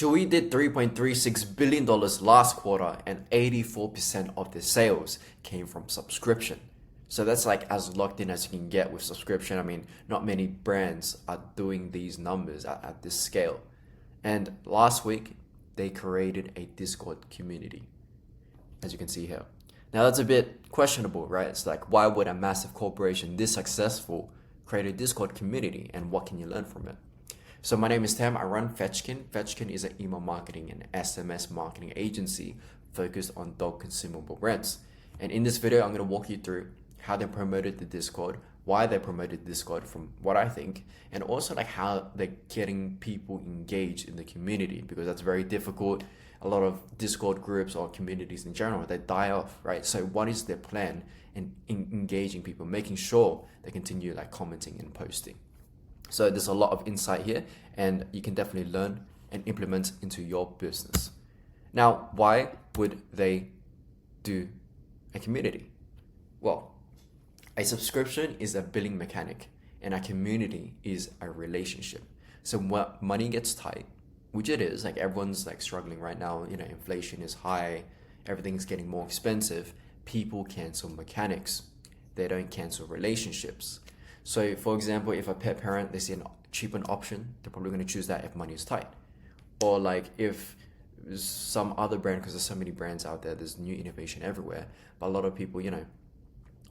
Chewy did $3.36 billion last quarter, and 84% of the sales came from subscription. So that's like as locked in as you can get with subscription. I mean, not many brands are doing these numbers at this scale. And last week, they created a Discord community, as you can see here. Now that's a bit questionable, right? It's like, why would a massive corporation this successful create a Discord community, and what can you learn from it? So my name is Tam. I run Fetchkin. Fetchkin is an email marketing and SMS marketing agency focused on dog consumable brands. And in this video, I'm going to walk you through how they promoted the Discord, why they promoted Discord from what I think, and also like how they're getting people engaged in the community, because that's very difficult. A lot of Discord groups or communities in general, they die off, right? So what is their plan in engaging people, making sure they continue like commenting and posting? So there's a lot of insight here, and you can definitely learn and implement into your business. Now, why would they do a community? Well, a subscription is a billing mechanic, and a community is a relationship. So when money gets tight, which it is, like everyone's like struggling right now, you know, inflation is high, everything's getting more expensive, people cancel mechanics. They don't cancel relationships. So for example, if a pet parent, they see a cheaper option, they're probably going to choose that if money is tight. Or like if some other brand, because there's so many brands out there, there's new innovation everywhere, but a lot of people, you know,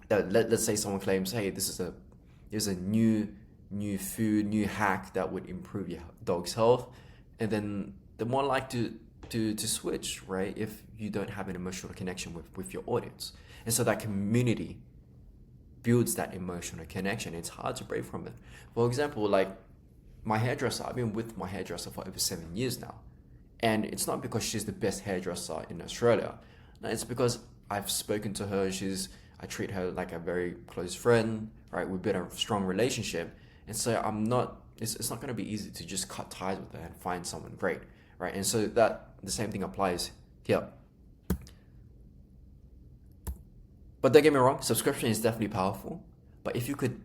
let's say someone claims, hey, there's a new food, new hack that would improve your dog's health, and then they're more likely to switch, right? If you don't have an emotional connection with your audience. And so that community builds that emotional connection. It's hard to break from it. For example, like my hairdresser, I've been with my hairdresser for over 7 years now. And it's not because she's the best hairdresser in Australia. No, it's because I've spoken to her. I treat her like a very close friend, right? We've built a strong relationship. And so it's not going to be easy to just cut ties with her and find someone great, right? And so that the same thing applies here. But don't get me wrong, subscription is definitely powerful. But if you could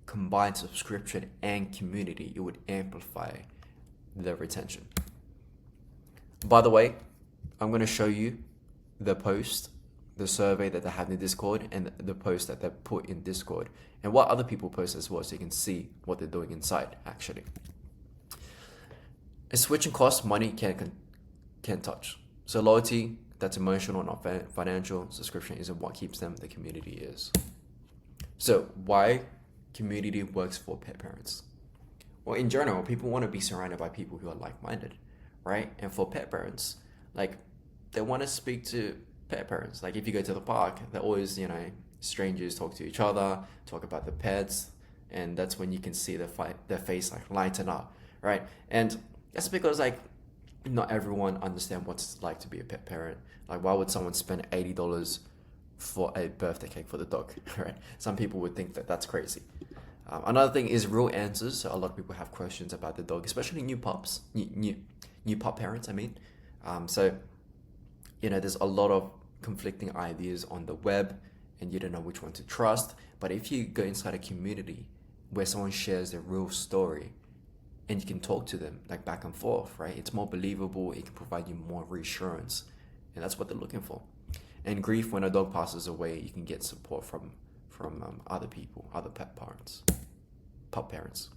combine subscription and community, it would amplify the retention. By the way, I'm going to show you the post, the survey that they have in Discord, and the post that they put in Discord, and what other people post as well, so you can see what they're doing inside actually. A switching cost, money can't touch. So loyalty, that's emotional, not financial. Subscription isn't what keeps them. The community is. So why community works for pet parents? Well, in general, people want to be surrounded by people who are like-minded, right? And for pet parents, like they want to speak to pet parents. Like if you go to the park, they're always, you know, strangers talk to each other, talk about the pets, and that's when you can see their face like lighten up, right? And that's because like not everyone understand what it's like to be a pet parent. Like why would someone spend $80 for a birthday cake for the dog, right? Some people would think that that's crazy. Another thing is real answers. So a lot of people have questions about the dog, especially new pups, new pup parents, I mean. So, you know, there's a lot of conflicting ideas on the web and you don't know which one to trust. But if you go inside a community where someone shares their real story and you can talk to them like back and forth, right? It's more believable. It can provide you more reassurance. And that's what they're looking for. And grief, when a dog passes away, you can get support from other people, other pup parents.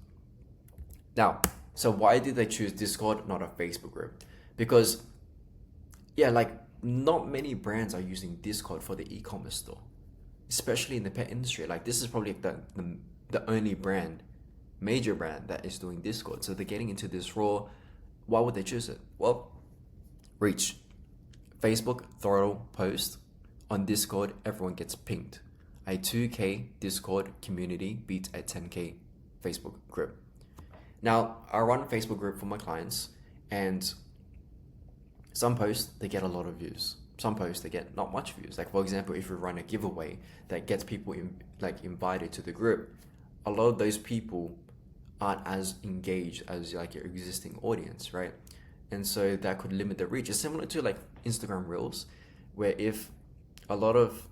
Now, so why did they choose Discord, not a Facebook group? Because, yeah, like not many brands are using Discord for the e-commerce store, especially in the pet industry. Like this is probably the only major brand that is doing Discord. So they're getting into this role. Why would they choose it? Well, reach. Facebook throttle post on Discord, everyone gets pinged. A 2K Discord community beats a 10K Facebook group. Now, I run a Facebook group for my clients, and some posts, they get a lot of views. Some posts, they get not much views. Like for example, if you run a giveaway that gets people invited to the group, a lot of those people aren't as engaged as like your existing audience, right? And so that could limit the reach. It's similar to like Instagram Reels, where if a lot of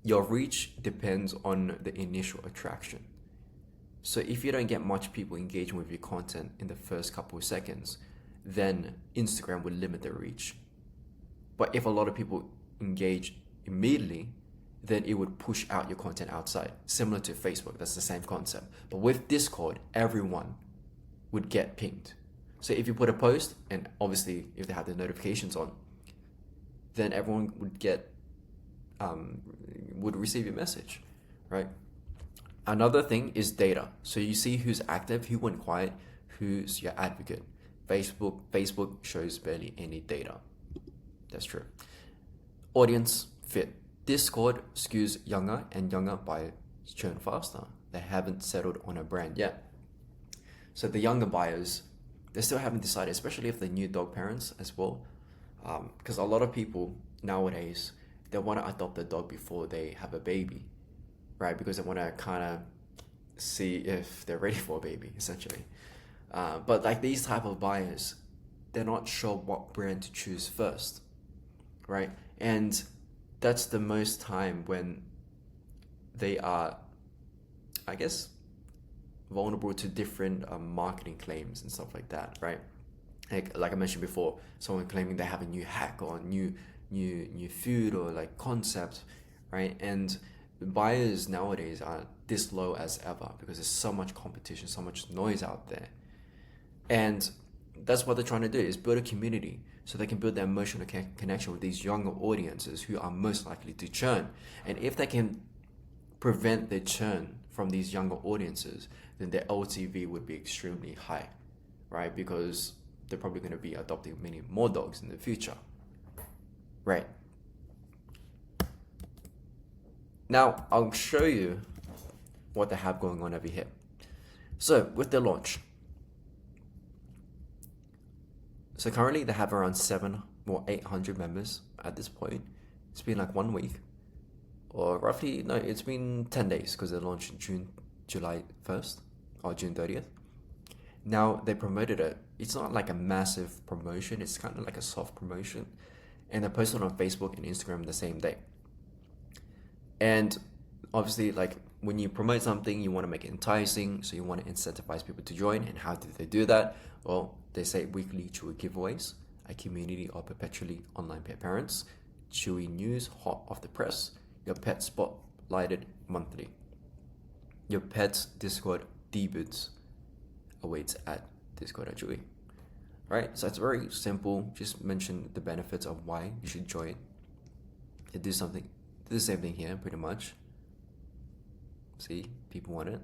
your reach depends on the initial attraction. So if you don't get much people engaging with your content in the first couple of seconds, then Instagram would limit their reach. But if a lot of people engage immediately, then it would push out your content outside. Similar to Facebook, that's the same concept. But with Discord, everyone would get pinged. So if you put a post, and obviously if they have the notifications on, then everyone would get, would receive your message, right? Another thing is data. So you see who's active, who went quiet, who's your advocate. Facebook shows barely any data. That's true. Audience fit. Discord skews younger, and younger buyers churn faster. They haven't settled on a brand yet. So the younger buyers, they still haven't decided, especially if they're new dog parents as well. Because a lot of people nowadays, they want to adopt a dog before they have a baby, right? Because they want to kind of see if they're ready for a baby, essentially. But like these type of buyers, they're not sure what brand to choose first, right? And that's the most time when they are, I guess, vulnerable to different marketing claims and stuff like that, right? Like I mentioned before, someone claiming they have a new hack or new food or like concept, right? And buyers nowadays are this low as ever because there's so much competition, so much noise out there. And that's what they're trying to do, is build a community so they can build their emotional connection with these younger audiences who are most likely to churn. And if they can prevent the churn from these younger audiences, then their LTV would be extremely high, right? Because they're probably going to be adopting many more dogs in the future, right? Now, I'll show you what they have going on over here. So, with the launch, so currently they have around 800 members at this point. It's been like 1 week, or roughly, no, it's been 10 days because they launched July 1st or June 30th. Now they promoted it. It's not like a massive promotion. It's kind of like a soft promotion. And they posted on Facebook and Instagram the same day. And obviously, like when you promote something, you want to make it enticing. So you want to incentivize people to join. And how did they do that? Well, they say weekly Chewy giveaways, a community of perpetually online pet parents, Chewy news hot off the press, your pet spotlighted monthly. Your pet's Discord debuts awaits at Discord@Chewy. Right? So it's very simple. Just mention the benefits of why you should join. It do the same thing here, pretty much. See, people want it.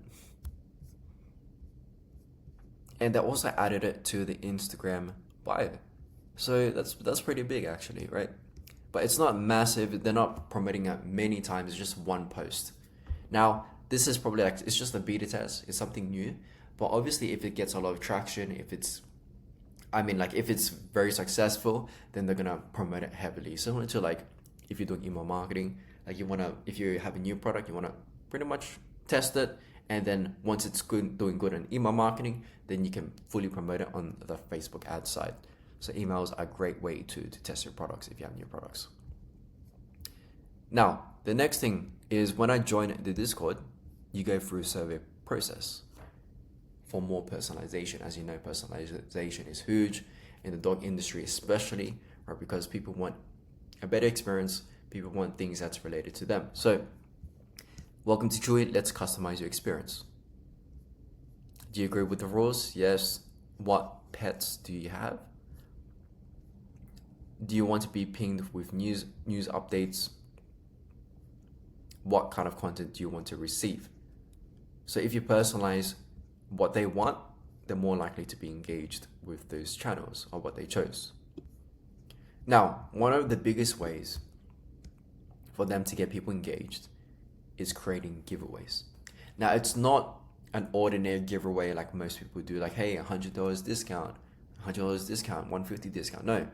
And they also added it to the Instagram bio. So that's pretty big actually, right? But it's not massive. They're not promoting it many times. It's just one post. Now, this is probably like, it's just a beta test. It's something new. But obviously, if it gets a lot of traction, if it's very successful, then they're gonna promote it heavily. Similar to like if you're doing email marketing, like if you have a new product, you wanna pretty much test it, and then once it's doing good in email marketing, then you can fully promote it on the Facebook ad side. So emails are a great way to test your products if you have new products. Now, the next thing is when I join the Discord, you go through a survey process for more personalization. As you know, personalization is huge in the dog industry, especially, right? Because people want a better experience. People want things that's related to them. So, welcome to Chewy. Let's customize your experience. Do you agree with the rules? Yes. What pets do you have? Do you want to be pinged with news updates? What kind of content do you want to receive? So if you personalize what they want, they're more likely to be engaged with those channels or what they chose. Now, one of the biggest ways for them to get people engaged is creating giveaways. Now, it's not an ordinary giveaway like most people do, like, hey, $100 discount, $100 discount, $150 discount. No.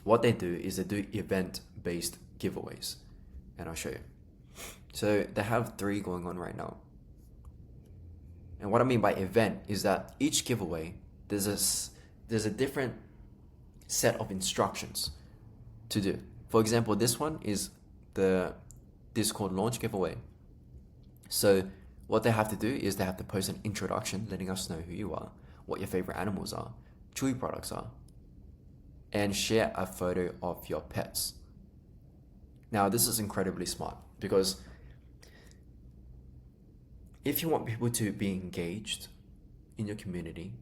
What they do is they do event-based giveaways. And I'll show you. So they have 3 going on right now. And what I mean by event is that each giveaway, there's a different set of instructions to do. For example, this one is the Discord launch giveaway. So what they have to do is they have to post an introduction letting us know who you are, what your favorite animals are, Chewy products are, and share a photo of your pets. Now, this is incredibly smart because if you want people to be engaged in your community,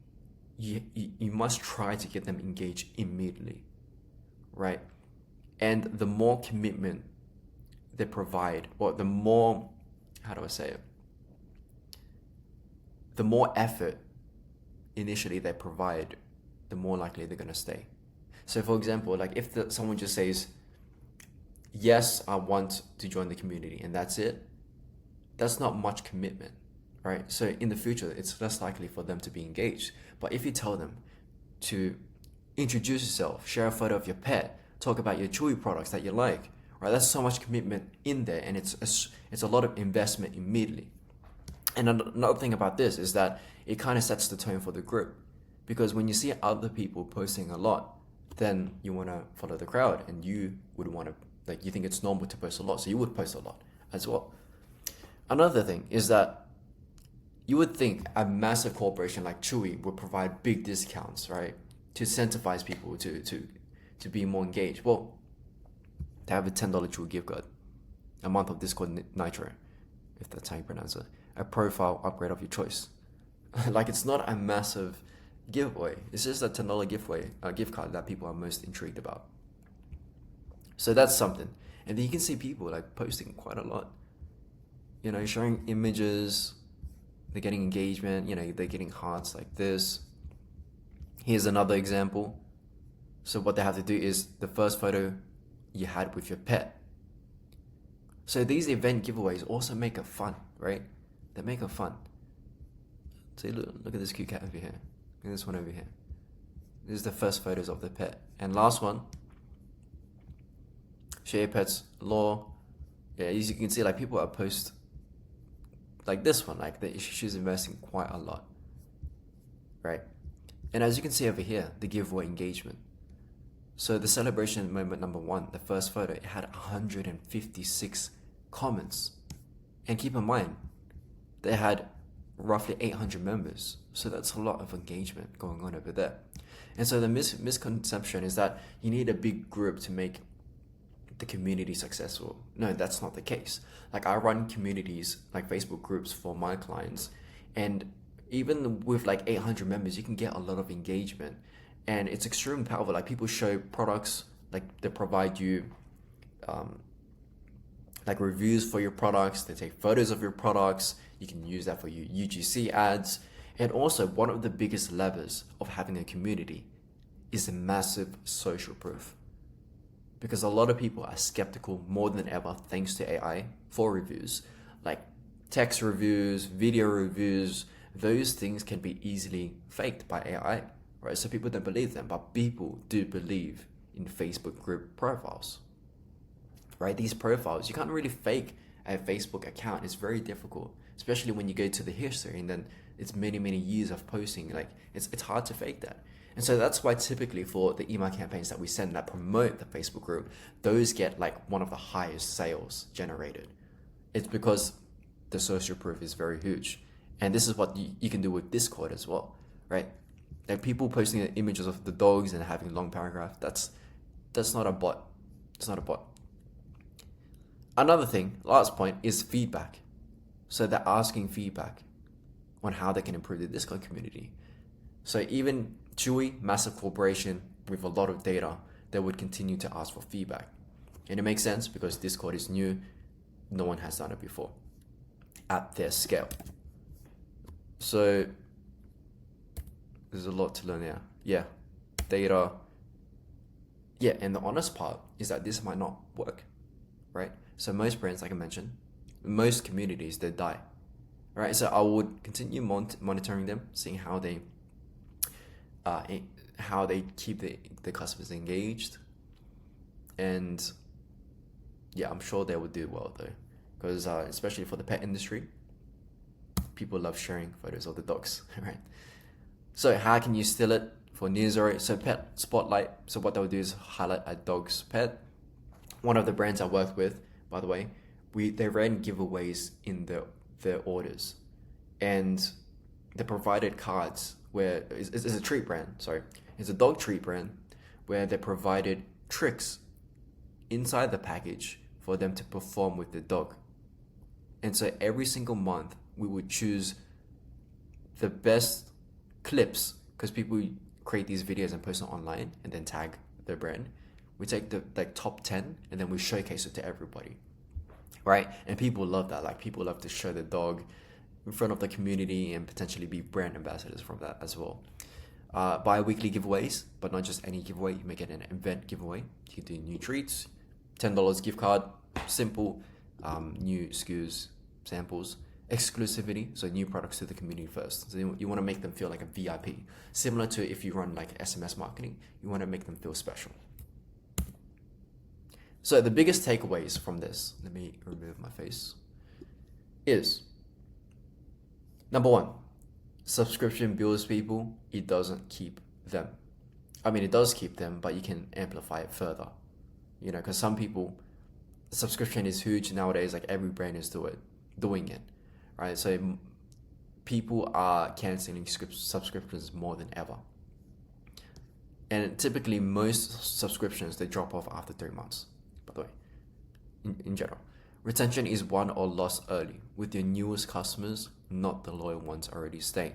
you must try to get them engaged immediately, right? And the more commitment they provide, or the more, how do I say it? The more effort initially they provide, the more likely they're going to stay. So for example, like if someone just says, yes, I want to join the community, and that's it, that's not much commitment, right? So in the future, it's less likely for them to be engaged. But if you tell them to introduce yourself, share a photo of your pet, talk about your Chewy products that you like, right? That's so much commitment in there, and it's a lot of investment immediately. And another thing about this is that it kind of sets the tone for the group, because when you see other people posting a lot, then you want to follow the crowd, and you would want to, like, you think it's normal to post a lot, so you would post a lot as well. Another thing is that you would think a massive corporation like Chewy would provide big discounts, right, to incentivize people to be more engaged. Well, they have a $10 Chewy gift card, a month of Discord Nitro, if that's how you pronounce it, a profile upgrade of your choice. Like, it's not a massive giveaway. It's just a $10 gift card that people are most intrigued about. So that's something. And then you can see people like posting quite a lot, you know, sharing images, they're getting engagement, you know, they're getting hearts like this. Here's another example. So what they have to do is the first photo you had with your pet. So these event giveaways also make it fun, right? They make it fun. See, look at this cute cat over here. Look at this one over here. This is the first photos of the pet. And last one, share pets law. Yeah, as you can see, like people are post like this one, like she's investing quite a lot, right? And as you can see over here, the giveaway engagement. So the celebration moment number 1, the first photo, it had 156 comments. And keep in mind, they had roughly 800 members. So that's a lot of engagement going on over there. And so the misconception is that you need a big group to make the community successful. No, that's not the case. Like, I run communities like Facebook groups for my clients, and even with like 800 members, you can get a lot of engagement, and it's extremely powerful. Like, people show products, like they provide you like reviews for your products, they take photos of your products, you can use that for your UGC ads. And also, one of the biggest levers of having a community is a massive social proof, because a lot of people are skeptical more than ever thanks to AI for reviews. Like text reviews, video reviews, those things can be easily faked by AI, right? So people don't believe them, but people do believe in Facebook group profiles, right? These profiles, you can't really fake a Facebook account. It's very difficult, especially when you go to the history and then it's many, many years of posting. Like, it's hard to fake that. And so that's why typically for the email campaigns that we send that promote the Facebook group, those get like one of the highest sales generated. It's because the social proof is very huge. And this is what you can do with Discord as well, right? Like, people posting images of the dogs and having long paragraph, that's not a bot. It's not a bot. Another thing, last point, is feedback. So they're asking feedback on how they can improve the Discord community. So even Chewy, massive corporation with a lot of data, they would continue to ask for feedback. And it makes sense because Discord is new. No one has done it before at their scale. So there's a lot to learn there. Yeah, data. Yeah, and the honest part is that this might not work, right? So most brands, like I mentioned, most communities, they die, right? So I would continue monitoring them, seeing how they keep the customers engaged. And yeah, I'm sure they would do well though, because especially for the pet industry, people love sharing photos of the dogs, right? So how can you steal it for Newsroy? So Pet Spotlight. So what they'll do is highlight a dog's pet. One of the brands I worked with, by the way, they ran giveaways in their orders, and they provided cards where it's a treat brand, sorry. It's a dog treat brand where they provided tricks inside the package for them to perform with the dog. And so every single month, we would choose the best clips, because people create these videos and post them online and then tag their brand. We take the top 10 and then we showcase it to everybody, right? And people love that. Like, people love to show the dog in front of the community and potentially be brand ambassadors from that as well. Bi-weekly giveaways, but not just any giveaway. You make it an event giveaway. You can do new treats, $10 gift card, simple, new SKUs, samples, exclusivity, so new products to the community first. So you want to make them feel like a VIP, similar to if you run like SMS marketing. You want to make them feel special. So the biggest takeaways from this, let me remove my face, is number one, subscription builds people, it doesn't keep them. I mean, it does keep them, but you can amplify it further. You know, because some people, subscription is huge nowadays, like every brand is doing it, right? So people are canceling subscriptions more than ever. And typically most subscriptions, they drop off after 3 months, by the way, in general. Retention is won or lost early with your newest customers, not the loyal ones already staying.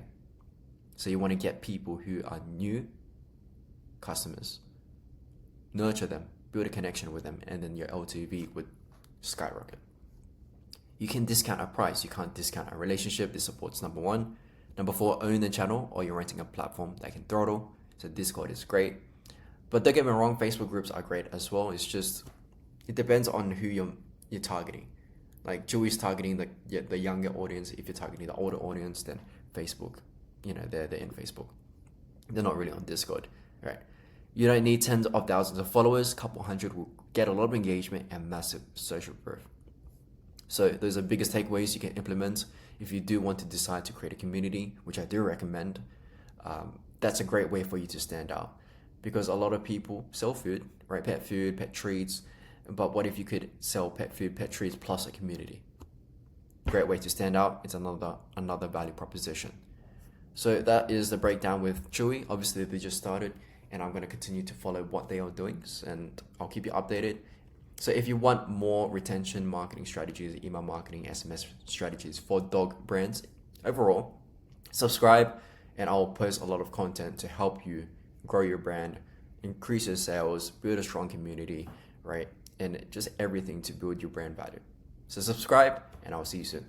So you want to get people who are new customers, nurture them, build a connection with them, and then your LTV would skyrocket. You can discount a price, you can't discount a relationship. This supports number one. Number four, own the channel, or you're renting a platform that can throttle. So Discord is great. But don't get me wrong, Facebook groups are great as well. It's just, it depends on who you're targeting. Like Chewy's targeting the younger audience. If you're targeting the older audience, then Facebook, they're in Facebook. They're not really on Discord, right? You don't need tens of thousands of followers. A couple hundred will get a lot of engagement and massive social growth. So those are the biggest takeaways you can implement if you do want to decide to create a community, which I do recommend. That's a great way for you to stand out, because a lot of people sell food, right? Pet food, pet treats. But what if you could sell pet food, pet treats plus a community? Great way to stand out. It's another value proposition. So that is the breakdown with Chewy. Obviously, they just started, and I'm going to continue to follow what they are doing, and I'll keep you updated. So if you want more retention marketing strategies, email marketing, SMS strategies for dog brands overall, subscribe, and I'll post a lot of content to help you grow your brand, increase your sales, build a strong community, right? And just everything to build your brand value. So subscribe, and I'll see you soon.